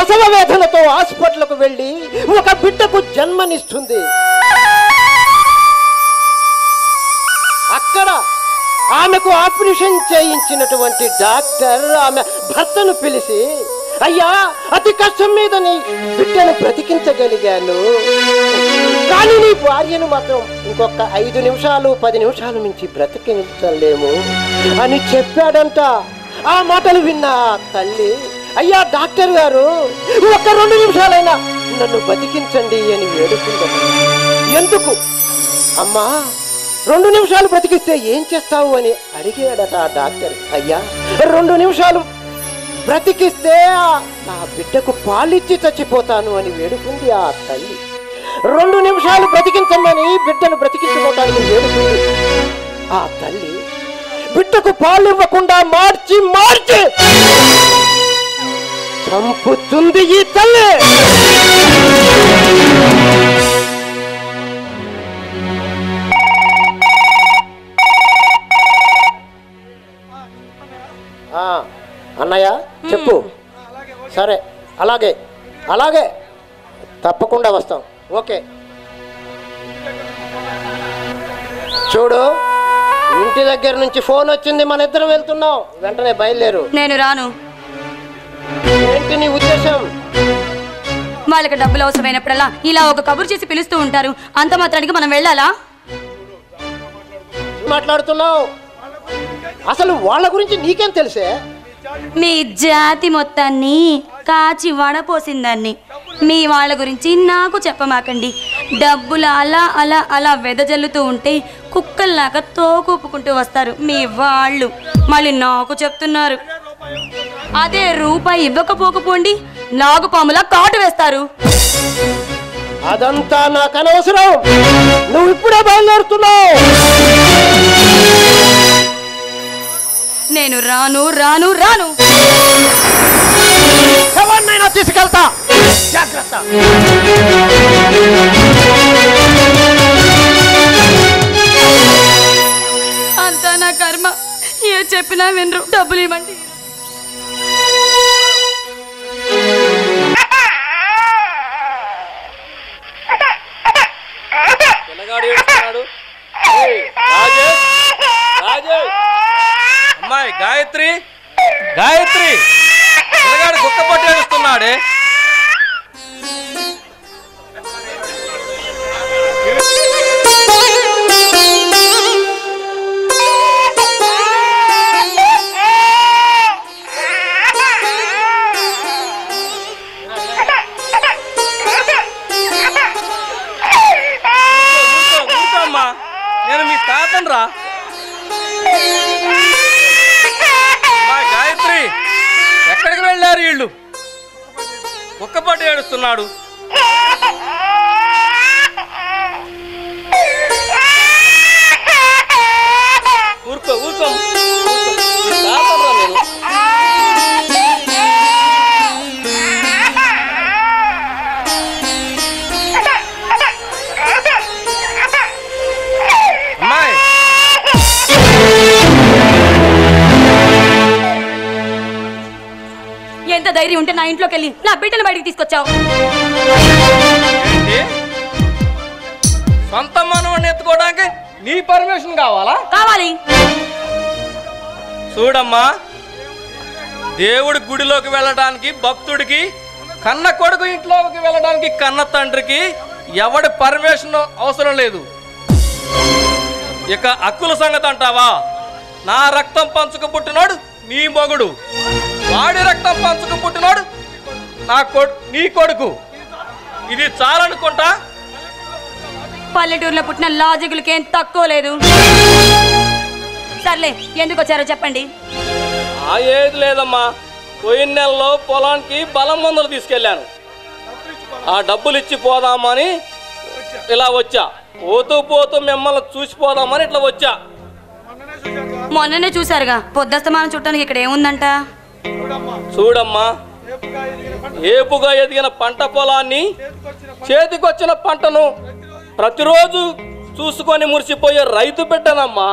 ప్రసవ వేదనతో హాస్పిటల్కు వెళ్ళి ఒక బిడ్డకు జన్మనిస్తుంది. అక్కడ ఆమెకు ఆపరేషన్ చేయించినటువంటి డాక్టర్ ఆమె భర్తను పిలిచి, అయ్యా, అతి కష్టం మీద నీ బిడ్డను బ్రతికించగలిగాను, కానీ నీ భార్యను మాత్రం ఇంకొక 5 నిమిషాలు 10 నిమిషాల నుంచి బ్రతికించలేము అని చెప్పాడంట. ఆ మాటలు విన్న తల్లి, అయ్యా డాక్టర్ గారు, ఒక్క 2 నిమిషాలైనా నన్ను బతికించండి అని వేడుకుందాం. ఎందుకు అమ్మా 2 నిమిషాలు బ్రతికిస్తే ఏం చేస్తావు అని అడిగాడట ఆ డాక్టర్. అయ్యా 2 నిమిషాలు బ్రతికిస్తే నా బిడ్డకు పాలిచ్చి చచ్చిపోతాను అని వేడుకుంది ఆ తల్లి. 2 నిమిషాలు బ్రతికించమని బిడ్డను బ్రతికించుకోవటానికి వేడుకుంది ఆ తల్లి. బిడ్డకు పాలు ఇవ్వకుండా మార్చి చంపుతుంది ఈ తల్లి. అన్నయ్య చెప్పు. సరే, అలాగే అలాగే తప్పకుండా వస్తాం. ఓకే. చూడు, ఇంటి దగ్గర నుంచి ఫోన్ వచ్చింది, మన ఇద్దరం వెళ్తున్నాం, వెంటనే బయలుదేరు. నేను రాను. ఏంటి నీ ఉద్దేశం? వాళ్ళకి డబ్బులు అవసరమైనప్పుడల్లా ఇలా ఒక కబురు చేసి పిలుస్తూ ఉంటారు, అంత మాత్రానికి మనం వెళ్ళాలా? మాట్లాడుతున్నావు? అసలు వాళ్ళ గురించి నీకేం తెలుసే? మీ జాతి మొత్తాన్ని కాచి వడపోసిందాన్ని. మీ వాళ్ళ గురించి నాకు చెప్పమాకండి. డబ్బులు అలా అలా అలా వెదజల్లుతూ ఉంటే కుక్కల్లాగా తోకూపుకుంటూ వస్తారు మీ వాళ్ళు. మళ్ళీ నాకు చెప్తున్నారు, అదే రూపాయి ఇవ్వకపోకపోండి నాగుపాములా కాటు వేస్తారు. అదంతా నాకు అనవసరం, నువ్వు ఇప్పుడే బయలుదేరుతున్నావు. నేను రాను రాను రాను. ఎవరినైనా తీసుకెళ్తా, జాగ్రత్త. అంతా నా కర్మ. ఏ చెప్పినా వినరు. డబ్బులు ఇవ్వండి. అమ్మాయి గాయత్రి, గాయత్రి పిల్లగాడు కుక్క పట్టి ఏడుస్తున్నాడే. అమ్మా, నేను మీ తాతను రా. గాయత్రి, ఎక్కడికి వెళ్ళారు వీళ్ళు? కుక్కపాటు ఏడుస్తున్నాడు. ఊరుకో ఊరుకో, నేను అమ్మాయి, ఎంత ధైర్యం ఉంటే నా ఇంట్లోకి వెళ్ళి నా బిడ్డను బయటికి తీసుకొచ్చావు? సొంత మనవాడిని ఎత్తుకోవడానికి నీ పర్మిషన్ కావాలా? కావాలి. చూడమ్మా, దేవుడి గుడిలోకి వెళ్ళడానికి భక్తుడికి, కన్న కొడుకు ఇంట్లోకి వెళ్ళడానికి కన్న తండ్రికి ఎవడి పర్మిషన్ అవసరం లేదు. ఇక హక్కుల సంగతి అంటావా? నా రక్తం పంచుకు పుట్టినోడు నీ మొగుడు, వాడి రక్తం పంచుకు పుట్టినోడు నీ కొడుకు. ఇది చాలనుకుంటా. పల్లెటూరులో పుట్టిన లాజికులకి ఏం తక్కువ లేదు. సర్లే, ఎందుకు వచ్చారో చెప్పండి. ఏది లేదమ్మా, పోయిన నెలలో పొలానికి బలం మందులు తీసుకెళ్ళాను. ఆ డబ్బులు ఇచ్చి పోదామని ఇలా వచ్చా. పోతూ పోతూ మిమ్మల్ని చూసిపోదామని ఇట్లా వచ్చా. మొన్ననే చూసారుగా, పొద్దస్తమానం చుట్టానికి ఇక్కడ ఏముందంట? చూడమ్మా, ఏపుగా ఎదిగిన పంట పొలాన్ని, చేతికొచ్చిన పంటను ప్రతిరోజు చూసుకొని మురిసిపోయే రైతు బిడ్డనమ్మా.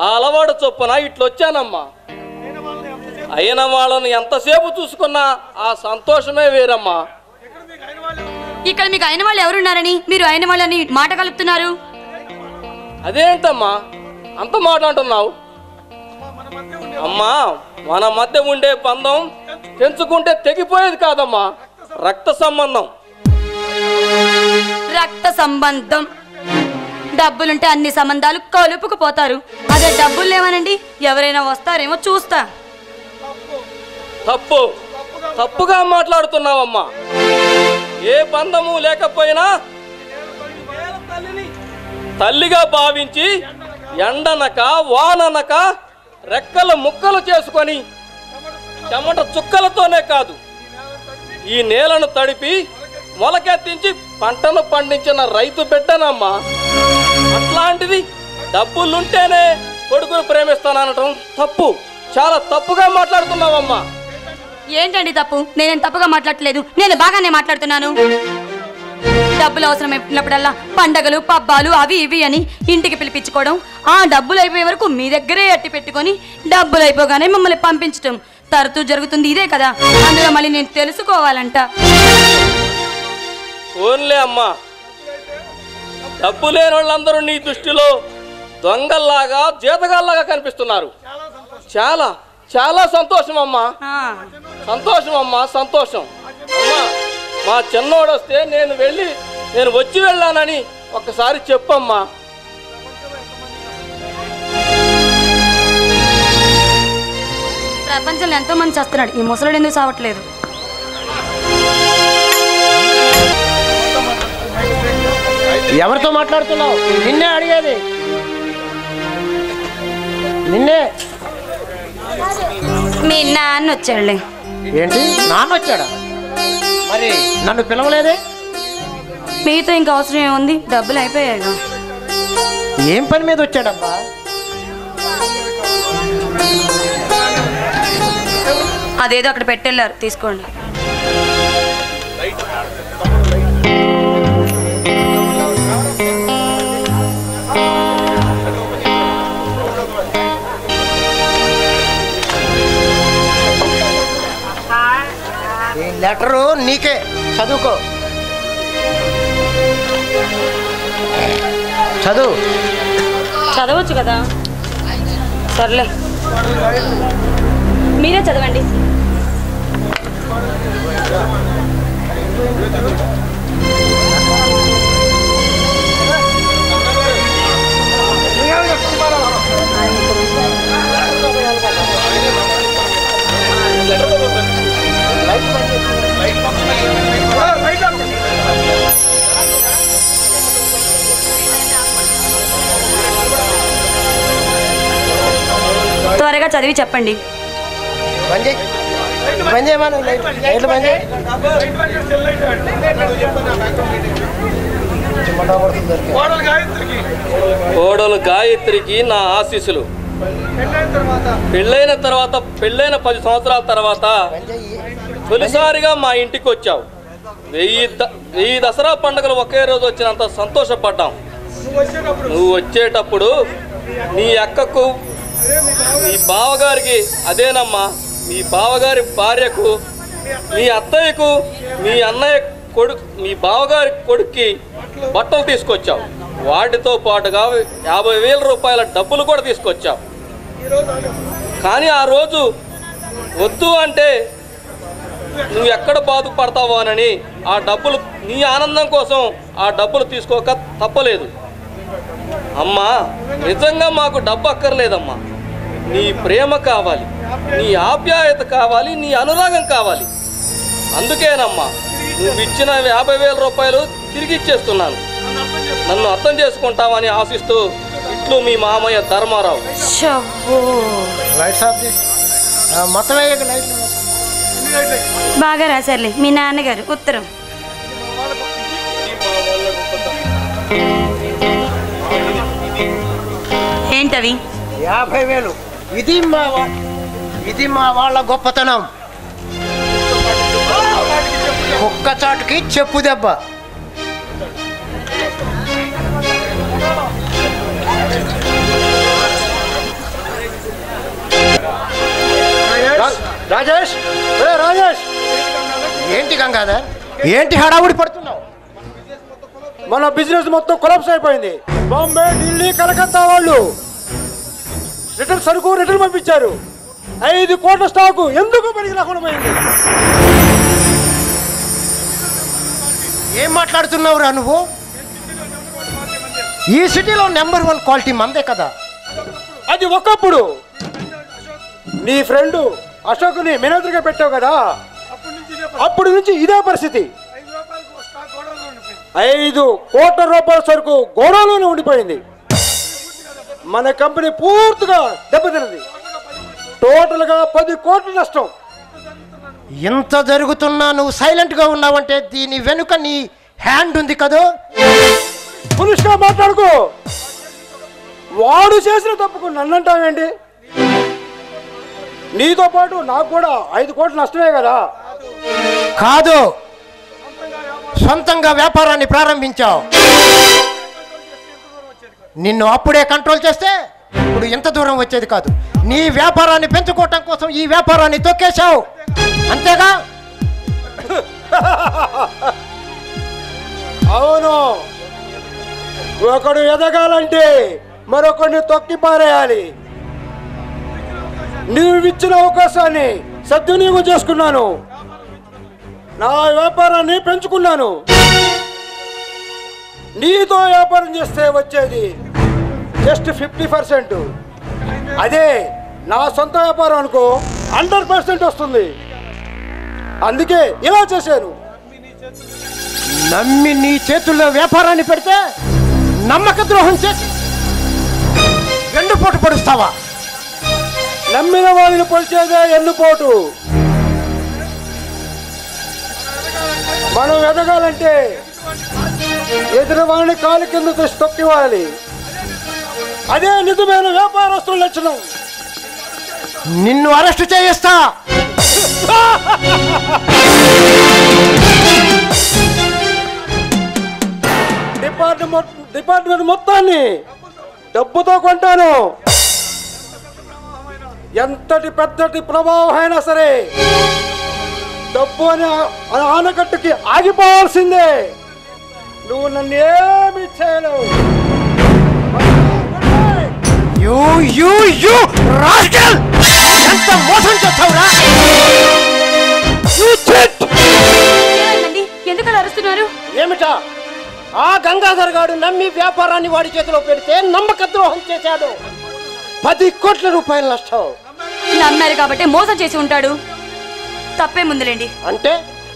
ఆ అలవాటు చొప్పున ఇట్లొచ్చానమ్మా. అయిన వాళ్ళని ఎంతసేపు చూసుకున్నా ఆ సంతోషమే వేరమ్మా. ఇక్కడ మీకు అయిన వాళ్ళు ఎవరున్నారని మీరు అయిన వాళ్ళని మాట కలుపుతున్నారు? అదేంటమ్మా అంత మాట అంటున్నావు? అమ్మా, మన మధ్య ఉండే బంధం తెంచుకుంటే తెగిపోయేది కాదమ్మా, రక్త సంబంధం. రక్త సంబంధం. డబ్బులుంటే అన్ని సంబంధాలు కలుపుకుపోతారు. అదే డబ్బులు లేవనండి, ఎవరైనా వస్తారేమో చూస్తా. తప్పుగా మాట్లాడుతున్నావమ్మా. ఏ బంధము లేకపోయినా తల్లిగా భావించి ఎండనక వాననక రెక్కలు ముక్కలు చేసుకొని చెమట చుక్కలతోనే కాదు ఈ నేలను తడిపి మొలకెత్తించి పంటను పండించిన రైతు బిడ్డనమ్మా. అట్లాంటిది డబ్బులుంటేనే కొడుకును ప్రేమిస్తాననటం తప్పు, చాలా తప్పుగా మాట్లాడుతున్నావమ్మా. ఏంటండి తప్పు? నేనేం తప్పుగా మాట్లాడలేదు, నేను బాగానే మాట్లాడుతున్నాను. డబ్బులు అవసరమైనప్పుడల్లా పండగలు పబ్బాలు అవి ఇవి అని ఇంటికి పిలిపించుకోవడం, ఆ డబ్బులు అయిపోయే వరకు మీ దగ్గరే అట్టి పెట్టుకొని డబ్బులు అయిపోగానే మమ్మల్ని పంపించడం తరచూ జరుగుతుంది. ఇదే కదా, అందులో మళ్ళీ నేను తెలుసుకోవాలంట. ఓన్లే అమ్మా, డబ్బు లేని వాళ్ళందరూ నీ దృష్టిలో దొంగల్లాగా జీతగాల్లాగా కనిపిస్తున్నారు. చాలా చాలా సంతోషం అమ్మా, సంతోషం అమ్మా, సంతోషం అమ్మా. మా చిన్నోడు వస్తే నేను వచ్చి వెళ్ళానని ఒక్కసారి చెప్పమ్మా. ప్రపంచంలో ఎంతో మంది చేస్తున్నాడు, ఈ ముసలుడు ఎందుకు సావట్లేదు? ఎవరితో మాట్లాడుతున్నావు? నిన్నే అడిగేది, నిన్నే. మీ నాన్న వచ్చాడులే. ఏంటి, నాన్న వచ్చాడా? మరి నన్ను పిలవలేదే? మీతో ఇంకా అవసరం ఏముంది, డబ్బులు అయిపోయాయి. ఏం పని మీద వచ్చాడబ్బా? అదేదో అక్కడ పెట్టెళ్ళారు, తీసుకోండి. ఈ లెటరు నీకే, చదువుకో. చదవచ్చు కదా, సర్లే మీరే చదవండి. త్వరగా చదివి చెప్పండి. కోడలు గాయత్రికి నా ఆశీస్సులు. పెళ్ళైన 10 సంవత్సరాల తర్వాత తొలిసారిగా మా ఇంటికి వచ్చావు. 1000 దసరా పండుగలు ఒకే రోజు వచ్చినంత సంతోషపడ్డాం. నువ్వు వచ్చేటప్పుడు నీ అక్కకు, నీ బావగారికి, అదేనమ్మా మీ బావగారి భార్యకు, మీ అత్తయ్యకు, మీ అన్నయ్య కొడుకు, మీ బావగారి కొడుక్కి బట్టలు తీసుకొచ్చావు. వాటితో పాటుగా 50,000 రూపాయల డబ్బులు కూడా తీసుకొచ్చావు. కానీ ఆ రోజు వద్దు అంటే నువ్వు ఎక్కడ బాధపడతావో అని ఆ డబ్బులు, నీ ఆనందం కోసం ఆ డబ్బులు తీసుకోక తప్పలేదు. అమ్మా, నిజంగా మాకు డబ్బు అక్కర్లేదమ్మా, నీ ప్రేమ కావాలి, నీ ఆప్యాయత కావాలి, నీ అనురాగం కావాలి. అందుకేనమ్మా నువ్వు ఇచ్చిన 50,000 రూపాయలు తిరిగి ఇచ్చేస్తున్నాను. నన్ను అర్థం చేసుకుంటావని ఆశిస్తూ ఇట్లు మీ మామయ్య ధర్మారావు. బాగా రాశారులే మీ నాన్నగారు ఉత్తరం. ఏంటవి? 50,000. ఇది మా వాళ్ళ గొప్పతనం. ఒక్క చాటుకి చెప్పు దెబ్బ. రాజేష్, రాజేష్, ఏంటి గంగాధర్, ఏంటి హడావుడి పడుతున్నావు? మన బిజినెస్ మొత్తం కొలాప్స్ అయిపోయింది. బాంబే, ఢిల్లీ, కలకత్తా వాళ్ళు రిటర్న్ సరుకు రిటర్న్ పంపించారు. 5 కోట్ల స్టాకు ఎందుకు పనికి రాకుండా పోయింది. ఏం మాట్లాడుతున్నావురా నువ్వు? ఈ సిటీలో నెంబర్ 1 క్వాలిటీ మందే కదా. అది ఒకప్పుడు నీ ఫ్రెండ్ అశోక్ని మేనేజర్గా పెట్టావు కదా, అప్పటి నుంచి ఇదే పరిస్థితి. 5 కోట్ల రూపాయల సరుకు గోడౌన్లోనే ఉండిపోయింది. మన కంపెనీ పూర్తిగా దెబ్బతిన్నది. టోటల్గా 10 కోట్ల నష్టం. ఇంత జరుగుతున్నా నువ్వు సైలెంట్గా ఉన్నావంటే దీని వెనుక నీ హ్యాండ్ ఉంది కదా. పురుషుగా మాట్లాడుకో. వాడు చేసిన తప్పుకు నన్నంటావేంటి? నీతో పాటు నాకు కూడా 5 కోట్ల నష్టమే కదా. కాదు, సొంతంగా వ్యాపారాన్ని ప్రారంభించావు. నిన్ను అప్పుడే కంట్రోల్ చేస్తే ఇప్పుడు ఎంత దూరం వచ్చేది కాదు. నీ వ్యాపారాన్ని పెంచుకోవటం కోసం ఈ వ్యాపారాన్ని తొక్కేశావు, అంతేగా? అవును, ఒకడు ఎదగాలంటే మరొకడిని తొక్కి పారేయాలి. నువ్వు ఇచ్చిన అవకాశాన్ని సద్వినియోగం చేసుకున్నాను. నా వ్యాపారాన్ని పెంచుకున్నాను. నీతో వ్యాపారం చేస్తే వచ్చేది జస్ట్ 50%. అదే నా సొంత వ్యాపారం అనుకో 100% వస్తుంది. అందుకే ఇలా చేశాను. నమ్మి నీ చేతుల్లో వ్యాపారాన్ని పెడితే నమ్మక ద్రోహం చేసి వెన్నుపోటు పడుస్తావా? నమ్మిన వాళ్ళని పొలిచేదే ఎన్నుపోటు. మనం ఎదగాలంటే ఎదురు వాళ్ళని కాలు కింద తెచ్చి తొక్కివ్వాలి. అదే నిజమైన వ్యాపారస్తుల లక్షణం. నిన్ను అరెస్ట్ చేయిస్తా. డిపార్ట్మెంట్ మొత్తాన్ని డబ్బుతో కొంటాను. ఎంతటి పెద్దటి ప్రభావం అయినా సరే డబ్బు అనే ఆనకట్టుకి ఆగిపోవాల్సిందే. నువ్వు నన్ను ఏమి చేయలేవు. ఎంత మోసం చేస్తావురా? ఎందుకు అలా అరుస్తున్నారు? ఏమిటా? ఆ గంగాధర్ గారు నమ్మి వ్యాపారాన్ని వాడి చేతిలో పెడితే నమ్మక ద్రోహం చేశాడు. 10 కోట్ల రూపాయల నష్టం. నమ్మారు కాబట్టి మోసం చేసి ఉంటాడు. తప్పే ముందులేండి. అంటే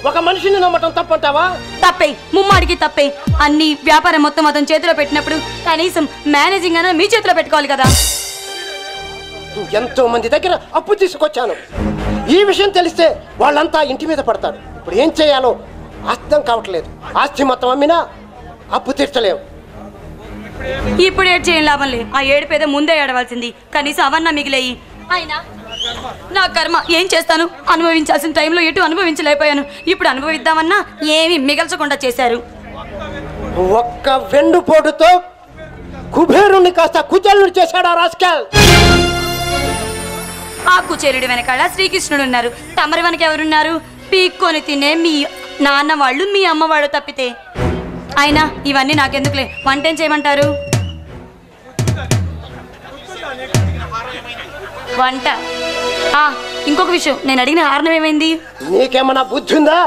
ఒక మనిషిని నమ్మటం తప్పంటావా? తప్పే, ముమ్మాడికి తప్పే. అన్ని వ్యాపారం మొత్తం అతని చేతిలో పెట్టినప్పుడు కనీసం మేనేజింగ్ అయినా మీ చేతిలో పెట్టుకోవాలి కదా. ఎంతో మంది దగ్గర అప్పు తీసుకొచ్చాను. ఈ విషయం తెలిస్తే వాళ్ళంతా ఇంటి మీద పడతారు. ఇప్పుడు ఏం చేయాలో అర్థం కావట్లేదు. ఆస్తి మొత్తం అమ్మినా అప్పు తీర్చలేవు. ఇప్పుడు ఏడు చేయని లాభం లేదు. ఆ ఏడుపేదో ముందే ఏడవలసింది. కనీసం అవన్నా మిగిలేయి. అయినా నా కర్మ, ఏం చేస్తాను? అనుభవించాల్సిన టైంలో ఎటు అనుభవించలేకపోయాను. ఇప్పుడు అనుభవిద్దామన్నా ఏమీ మిగల్చకుండా చేశారు. ఒక్క వెన్నుపోటుతో కుబేరుణ్ణి కాస్త కుచేలుని చేశాడు ఆ రాస్కల్. ఆ కుచేలుడి వెనకాల శ్రీకృష్ణుడు ఉన్నారు. తమరి వెనక ఎవరున్నారు? పీక్కొని తినే మీ నాన్న వాళ్ళు, మీ అమ్మ వాళ్ళు తప్పితే. అయినా ఇవన్నీ నాకెందుకులే. వంట ఏం చేయమంటారు? వంట. ఇంకొక విషయం, నేను అడిగిన కారణం ఏమైంది? నీకేమన్నా బుద్ధి ఉందా?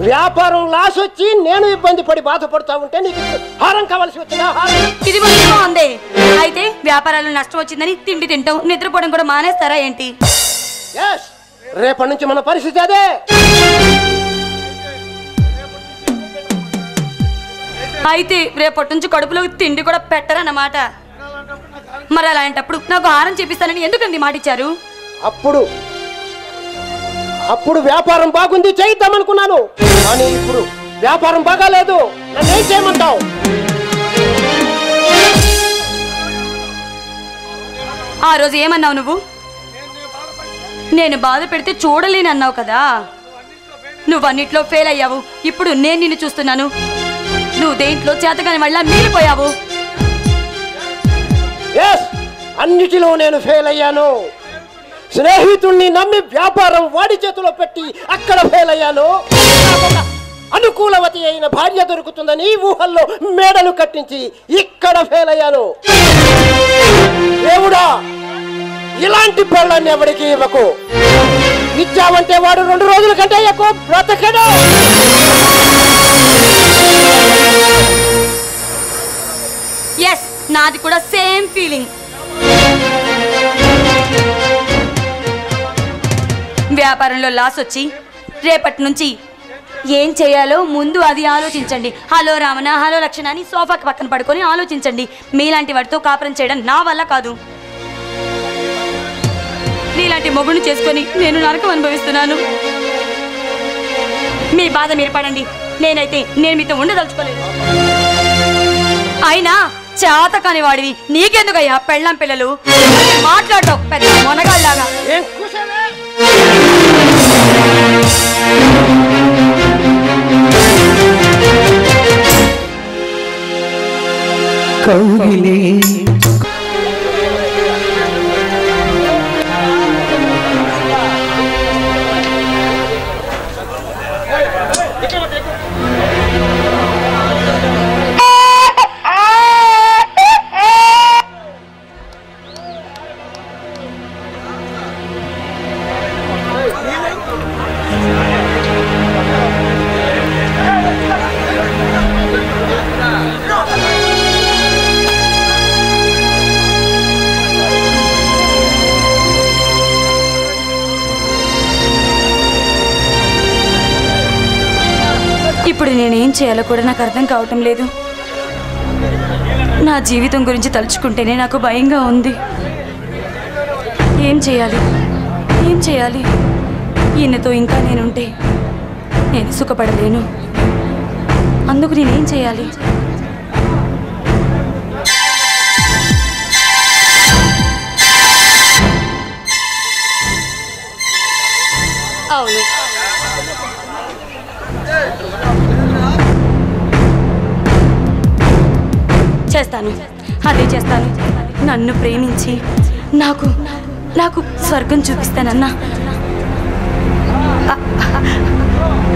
వ్యాపారం లాస్ వచ్చి నేను ఇబ్బంది పడి బాధపడతా ఉంటే నీకు హారం కావాల్సి వచ్చిందా? ఇది మంచిగా ఉంది. అయితే వ్యాపారాలు నష్టం వచ్చిందని తిండి తింటాం, నిద్రపోవడం కూడా మానేస్తారా ఏంటి? రేపటి నుంచి మన పరిస్థితి అదే. అయితే రేపటి నుంచి కడుపులో తిండి కూడా పెట్టరన్నమాట. మరి అలాంటప్పుడు నాకు హారం చేపిస్తానని ఎందుకండి మాటిచ్చారు? అప్పుడు వ్యాపారం బాగుంది, చేయిద్దామనుకున్నాను. కానీ ఇప్పుడు వ్యాపారం బాగాలేదు. నన్ను ఏం చేయమంటావు? ఆ రోజు ఏమన్నావు నువ్వు? నేను బాధ పెడితే చూడలేని అన్నావు కదా. నువ్వు అన్నిట్లో ఫెయిల్ అయ్యావు. ఇప్పుడు నేను నిన్ను చూస్తున్నాను. నువ్వు దేంట్లో చేతగాని వల్ల మిగిలిపోయావు. అన్నిటిలో నేను ఫెయిల్ అయ్యాను. స్నేహితుణ్ణి నమ్మి వ్యాపారం వాడి చేతిలో పెట్టి అక్కడ ఫెయిల్ అయ్యాను. అనుకూలవతి అయిన భార్య దొరుకుతుందని ఊహల్లో మేడలు కట్టించి ఇక్కడ ఫెయిల్ అయ్యాను. దేవుడా, ఇలాంటి పెళ్ళాన్ని ఎవరికి ఇవ్వకు. ఇచ్చావంటే వాడు 2 రోజుల కంటే ఎక్కువ బ్రతకడు. ఎస్, నాది కూడా సేమ్ ఫీలింగ్. వ్యాపారంలో లాస్ వచ్చి రేపటి నుంచి ఏం చేయాలో ముందు అది ఆలోచించండి. హలో రామణ, హలో లక్ష్మణ అని సోఫాకి పక్కన పడుకొని ఆలోచించండి. మీలాంటి వాడితో కాపురం చేయడం నా వల్ల కాదు. నీలాంటి మొగుడిని చేసుకొని నేను నరకం అనుభవిస్తున్నాను. మీ బాధ మీరు పడండి. నేను మీతో ఉండదలుచుకోలేదు. అయినా చేత కాని వాడివి నీకెందుకయ్యా పెళ్ళాం పిల్లలు? మాట్లాడటం పెద్ద మొనగాళ్ళలాగా. కౌగిలే ఇప్పుడు నేనేం చేయాలో కూడా నాకు అర్థం కావటం లేదు. నా జీవితం గురించి తలుచుకుంటేనే నాకు భయంగా ఉంది. ఏం చేయాలి? ఈయనతో ఇంకా నేనుంటే నేను సుఖపడలేను. అందుకు నేనేం చేయాలి? అవును, అదే చేస్తాను. నన్ను ప్రేమించి నాకు స్వర్గం చూపిస్తానన్నా.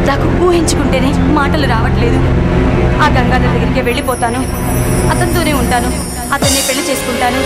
నాకు ఊహించుకుంటేనే మాటలు రావట్లేదు. ఆ గంగాధర్ దగ్గరికి వెళ్ళిపోతాను. అతనితోనే ఉంటాను. అతన్ని పెళ్లి చేసుకుంటాను.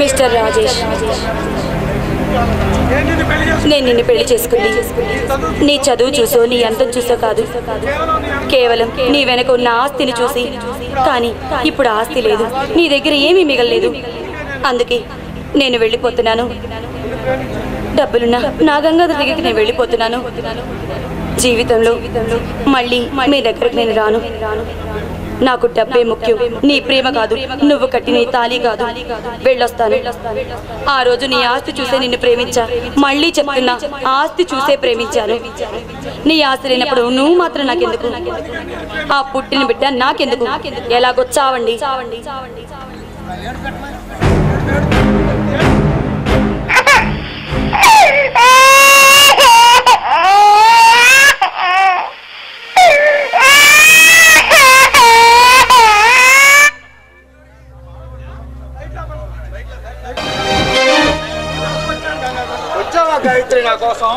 మిస్టర్ రాజేష్, నేను నిన్ను పెళ్లి చేసుకుంది నీ చదువు చూసో నీ అందం చూసో కాదు, కేవలం నీ వెనక ఉన్న ఆస్తిని చూసి. కానీ ఇప్పుడు ఆస్తి లేదు, నీ దగ్గర ఏమీ మిగలలేదు. అందుకే నేను వెళ్ళిపోతున్నాను. డబ్బులున్నా నా గంగాధర్ దగ్గరికి నేను వెళ్ళిపోతున్నాను. జీవితంలో మళ్ళీ మీ దగ్గరకు నేను రాను. నాకు డబ్బే ముఖ్యం, నీ ప్రేమ కాదు, నువ్వు కట్టిన ఈ తాళి కాదు. వెళ్ళొస్తాను. ఆ రోజు నీ ఆస్తి చూసే నిన్ను ప్రేమించా, మళ్ళీ చెప్తున్నా ఆస్తి చూసే ప్రేమించాను. నీ ఆస్తి లేనప్పుడు నువ్వు మాత్రం నాకెందుకు? ఆ పుట్టిన బిడ్డ నాకెందుకు? ఎలాగొచ్చావండి?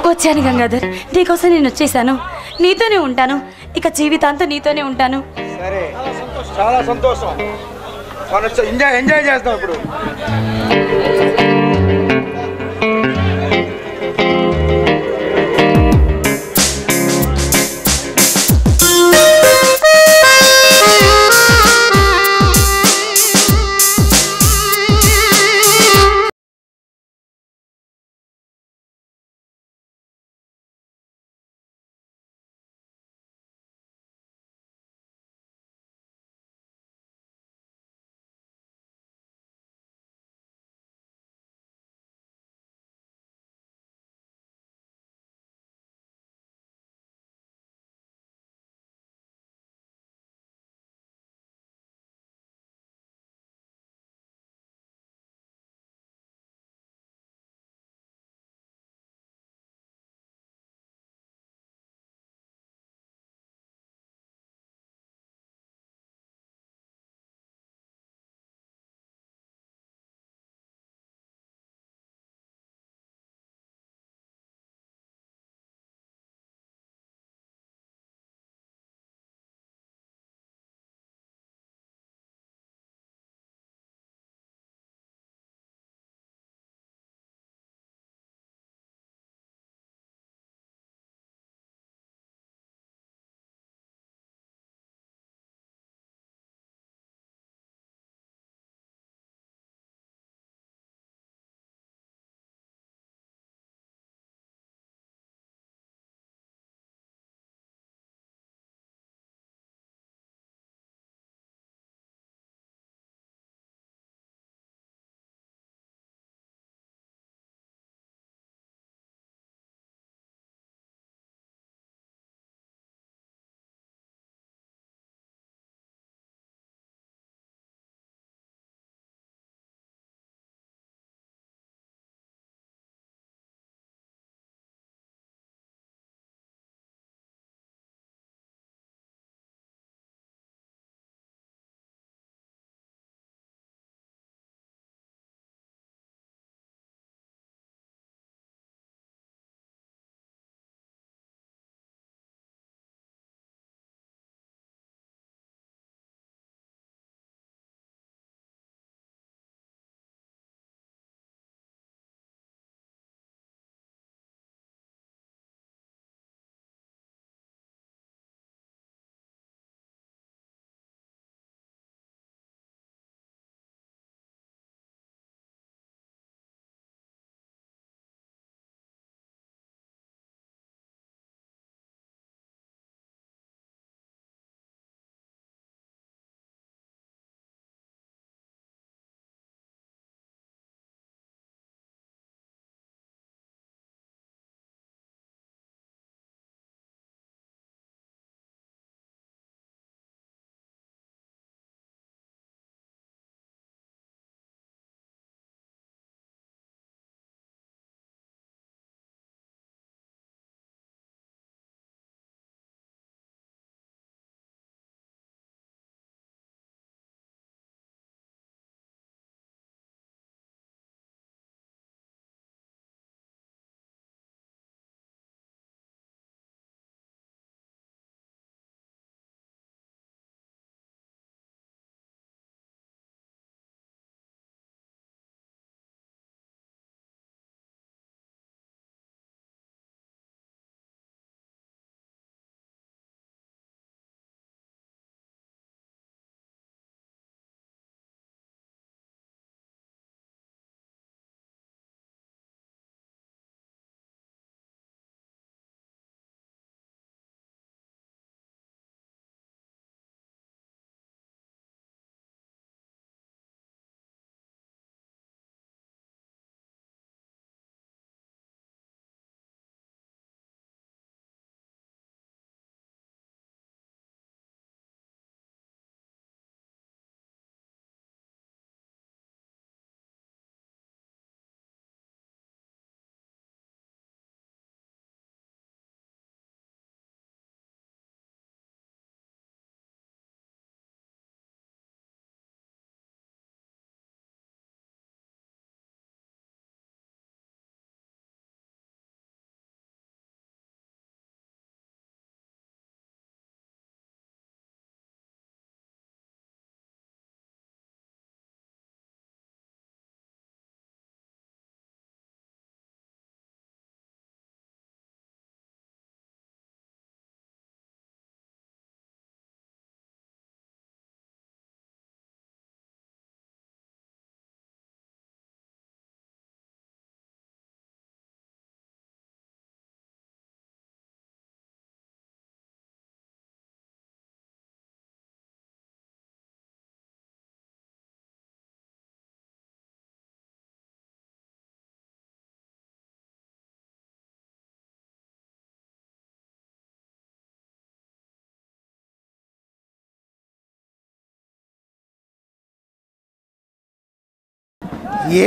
వచ్చాను గంగాధర్, నీకోసం నేను వచ్చేసాను. నీతోనే ఉంటాను, ఇక జీవితాంతం నీతోనే ఉంటాను. సరే, చాలా సంతోషం. మనం ఎంజాయ్ చేస్తాం ఇప్పుడు.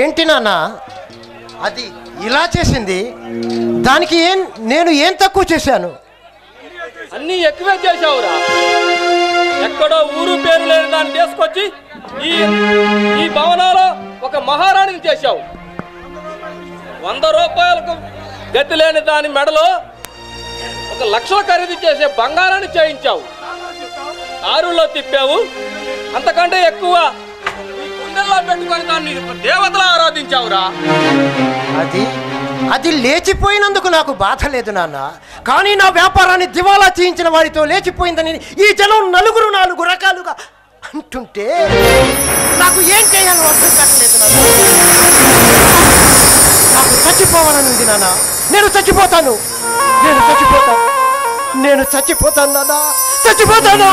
ఏంటి నాన్న అది ఇలా చేసింది? దానికి నేను ఏం తక్కువ చేశాను? అన్నీ ఎక్కువే చేశావురా. ఎక్కడో ఊరు పేరు లేని దాన్ని తీసుకొచ్చి ఈ భవనాలో ఒక మహారాణిని చేశావు. 100 రూపాయలకు గతి లేని దాని మెడలో 1 లక్షల ఖరీదు చేసే బంగారాన్ని చేయించావు. ఆరులో తిప్పావు. అంతకంటే ఎక్కువ నీ గుండెల్లో పెట్టుకొని దాన్ని దేవతలా ఆరాధించావురా. అది లేచిపోయినందుకు నాకు బాధ లేదు నాన్న. కానీ నా వ్యాపారాన్ని దివాలా చేయించిన వాడితో లేచిపోయిందని ఈ జనం 4 రకాలుగా అంటుంటే నాకు ఏం చేయాలో అర్థం కావట్లేదు నాన్న. నాకు చచ్చిపోవాలని ఉంది నాన్న. నేను చచ్చిపోతాను నాన్న. చచ్చిపోతాను.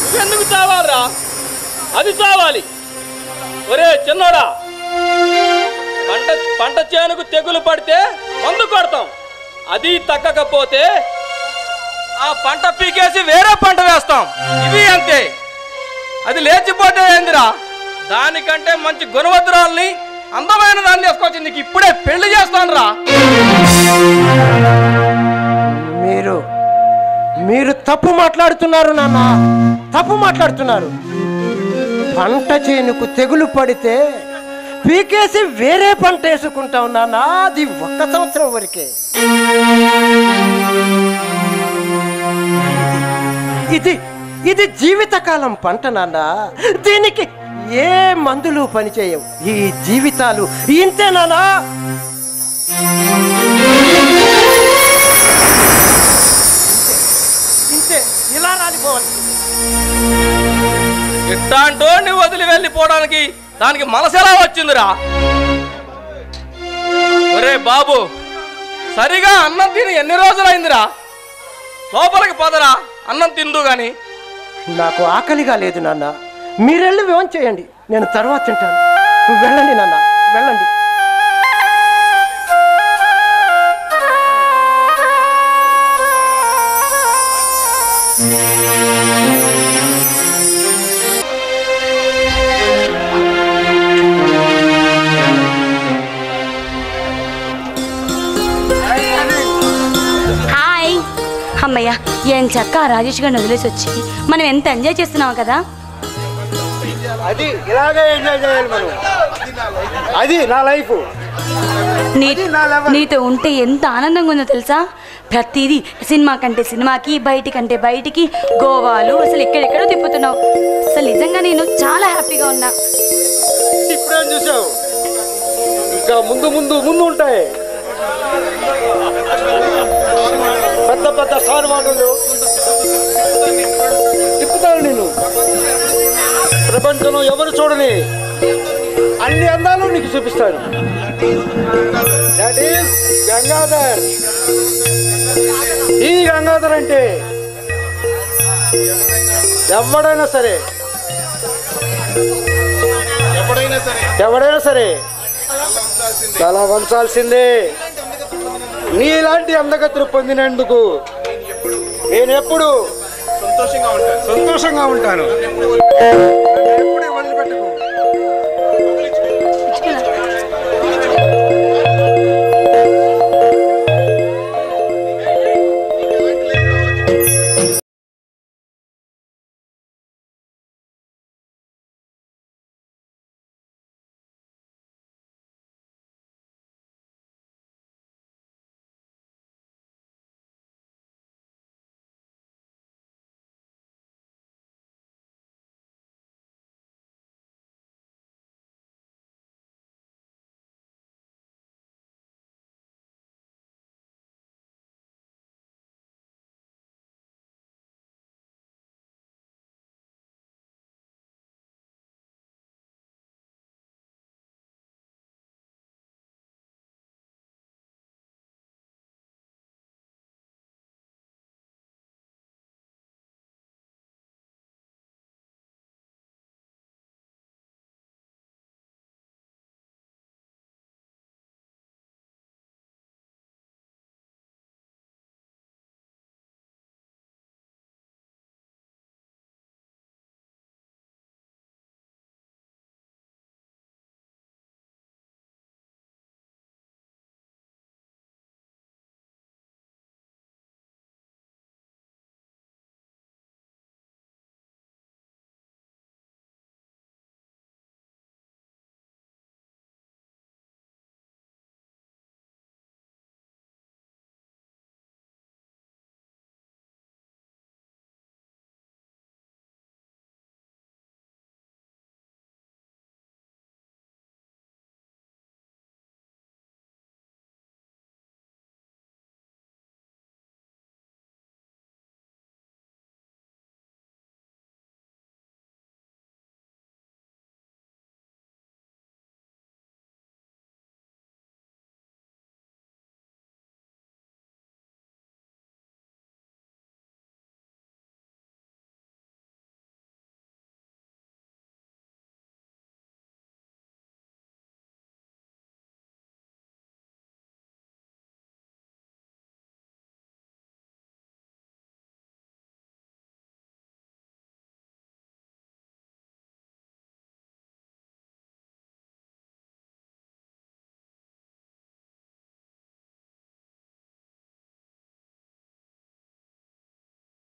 నువ్వెందుకు చావాలరా? అది చావాలి. ఒరే చిన్నోడా, పంట చేనుకు తెగులు పడితే మందు కొడతాం. అది తగ్గకపోతే ఆ పంట పీకేసి వేరే పంట వేస్తాం. ఇవి అంతే. అది లేచిపోతే ఏందిరా? దానికంటే మంచి గుణవద్రాల్ని, అందమైన దాన్ని తీసుకొచ్చి నీకు ఇప్పుడే పెళ్లి చేస్తాను రా. మీరు తప్పు మాట్లాడుతున్నారు నాన్న. తప్పు మాట్లాడుతున్నారు. పంట చేనుకు తెగులు పడితే పీకేసి వేరే పంట వేసుకుంటావు నాన్న. అది 1 సంవత్సరం వరకే. ఇది జీవితకాలం పంట నాన్న. దీనికి ఏ మందులు పనిచేయవు. ఈ జీవితాలు ఇంతే నాన్న. ఇంతే, ఇలా రాలిపోవాలి. ఇట్టాంటో నువ్వు వదిలి వెళ్ళిపోవడానికి దానికి మనసు ఎలా వచ్చిందిరా? ఒరే బాబు, సరిగా అన్నం తిని ఎన్ని రోజులైందిరా? లోపలికి పదరా, అన్నం తిందు గాని. నాకు ఆకలిగా లేదు నాన్న. మీరెళ్ళి వివం చేయండి, నేను తర్వాత తింటాను. వెళ్ళండి నాన్న, వెళ్ళండి. అమ్మయ్య, ఏం చక్క రాజేష్ గారిని వదిలేసి వచ్చి మనం ఎంత ఎంజాయ్ చేస్తున్నాం కదా. అది ఇలాగే ఎంజాయ్ చేయాలి మనం. అది నా లైఫ్. నీతో ఉంటే ఎంత ఆనందంగా ఉందో తెలుసా? ప్రతిదీ సినిమా కంటే సినిమాకి, బయటికంటే బయటికి, గోవాలు అసలు ఎక్కడెక్కడో తిప్పుతున్నావు. అసలు నిజంగా నేను చాలా హ్యాపీగా ఉన్నా. ఇప్పుడేం చూసావు? ఇంకా ముందు ఉంటాయి. పెద్ద స్టార్ మాటలు తిప్పుతాను నేను. ప్రపంచంలో ఎవరు చూడని అన్ని అందాలు నీకు చూపిస్తాను. That is Gangadhar. ఈ గంగాధర్ అంటే ఎవడైనా సరే చాలా వంచాల్సిందే. నీలాంటి అందగతులు పొందినందుకు నేను ఎప్పుడు సంతోషంగా ఉంటాను.